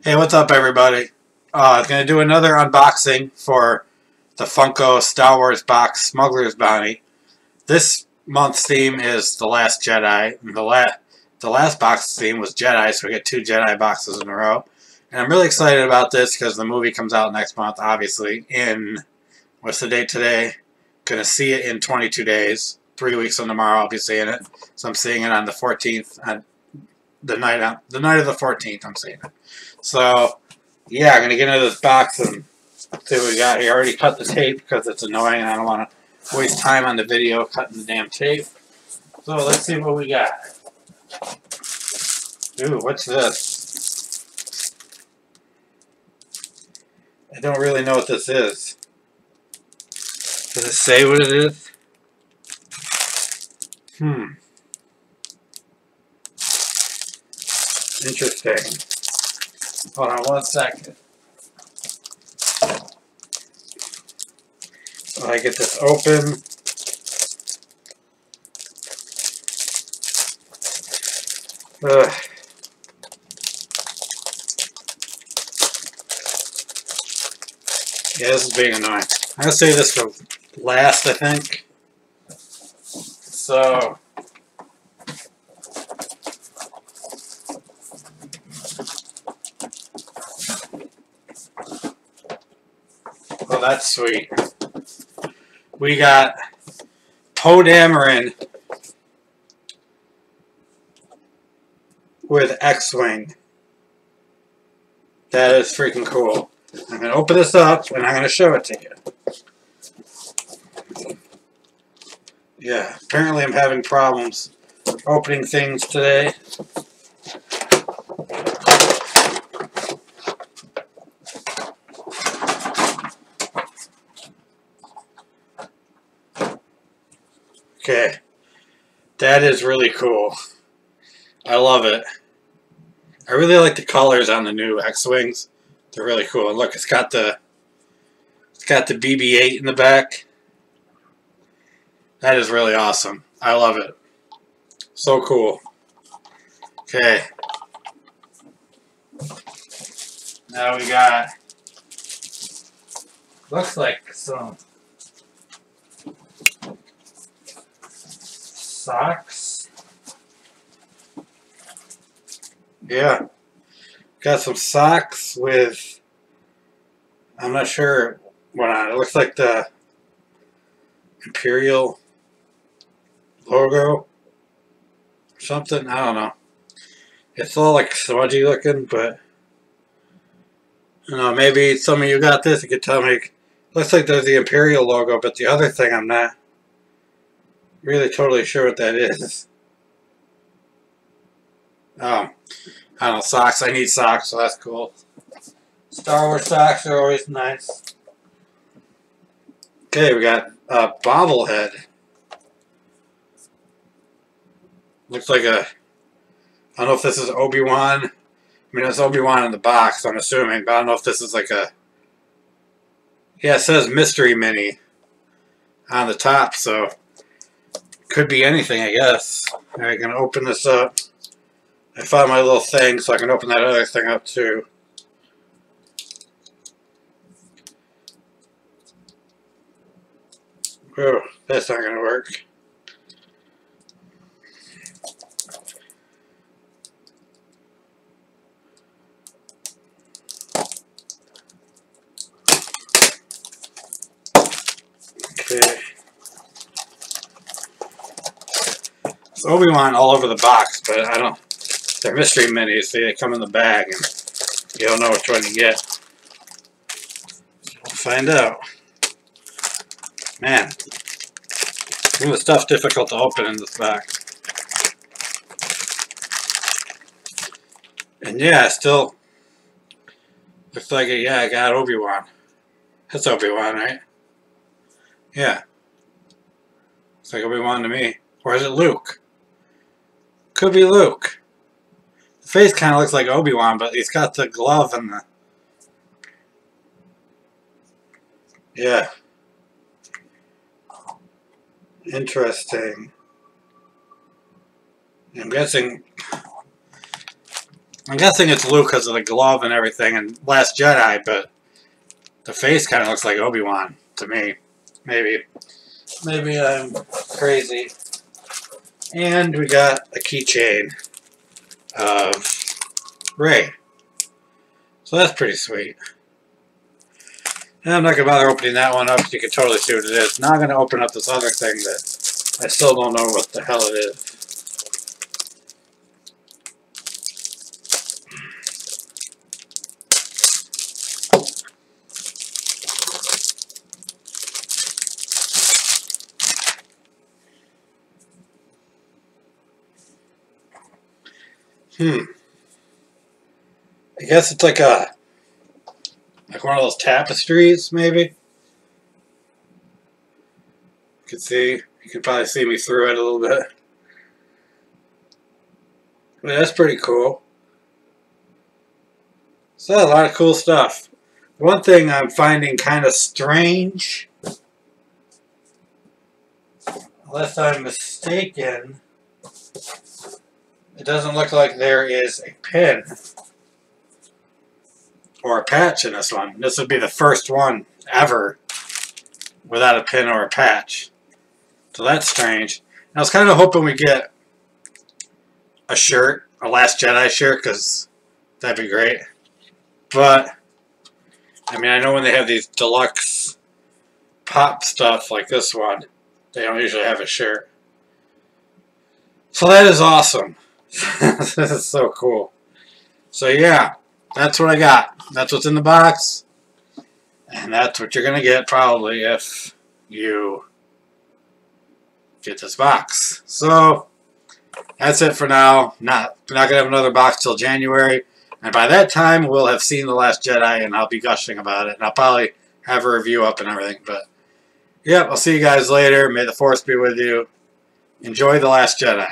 Hey, what's up, everybody? I'm going to do another unboxing for the Funko Star Wars box Smuggler's Bounty. This month's theme is The Last Jedi. And the last box theme was Jedi, so we get two Jedi boxes in a row. And I'm really excited about this because the movie comes out next month, obviously, in, what's the date today? Going to see it in 22 days. 3 weeks from tomorrow I'll be seeing it. So I'm seeing it on the 14th, on the night of the 14th I'm seeing it. So, yeah, I'm going to get into this box and see what we got here. I already cut the tape because it's annoying and I don't want to waste time on the video cutting the damn tape. So, let's see what we got. Ooh, what's this? I don't really know what this is. Does it say what it is? Interesting. Hold on 1 second. So I get this open. Ugh. Yeah, this is being annoying. I'm going to save this for last, I think. So, oh, that's sweet. We got Poe Dameron with X-Wing. That is freaking cool. I'm going to open this up and I'm going to show it to you. Yeah, apparently I'm having problems opening things today. Okay, that is really cool. I love it. I really like the colors on the new X-Wings. They're really cool. And look, it's got the BB-8 in the back. That is really awesome. I love it. So cool. Okay. Now we got, looks like some socks. Yeah. Got some socks with, I'm not sure what on it. It looks like the Imperial logo or something. I don't know. It's all like smudgy looking, but you know, maybe some of you got this. You could tell me. Looks like there's the Imperial logo, but the other thing I'm not really totally sure what that is. I don't know, socks. I need socks, so that's cool. Star Wars socks are always nice. Okay, we got a bobblehead. Looks like a, I don't know if this is Obi-Wan. I mean, it's Obi-Wan in the box, I'm assuming, but I don't know if this is like a, yeah, it says Mystery Mini on the top, so could be anything, I guess. Alright, gonna open this up. I found my little thing, so I can open that other thing up too. Oh, that's not gonna work. Okay. It's Obi-Wan all over the box, but I don't, they're mystery minis, so they come in the bag and you don't know which one you get. We'll find out. Man, some of the stuff's difficult to open in this bag. And yeah, still looks like it, yeah, I got Obi-Wan. That's Obi-Wan, right? Yeah. Looks like Obi-Wan to me. Or is it Luke? Could be Luke. The face kind of looks like Obi-Wan, but he's got the glove and the... Yeah. Interesting. I'm guessing I'm guessing it's Luke because of the glove and everything and Last Jedi, but the face kind of looks like Obi-Wan to me. Maybe. Maybe I'm crazy. And we got a keychain of Rey. So that's pretty sweet. And I'm not going to bother opening that one up. You can totally see what it is. Now I'm going to open up this other thing that I still don't know what the hell it is. I guess it's like one of those tapestries, maybe. You can probably see me through it a little bit. But that's pretty cool. So a lot of cool stuff. One thing I'm finding kind of strange, unless I'm mistaken, it doesn't look like there is a pin or a patch in this one. This would be the first one ever without a pin or a patch. So that's strange. I was kind of hoping we get a shirt, a Last Jedi shirt, because that'd be great. But, I mean, I know when they have these deluxe pop stuff like this one, they don't usually have a shirt. So that is awesome. This is so cool. So yeah, that's what I got. That's what's in the box. And that's what you're going to get probably if you get this box. So that's it for now. We're not going to have another box till January. And by that time, we'll have seen The Last Jedi and I'll be gushing about it. And I'll probably have a review up and everything. But yeah, I'll see you guys later. May the Force be with you. Enjoy The Last Jedi.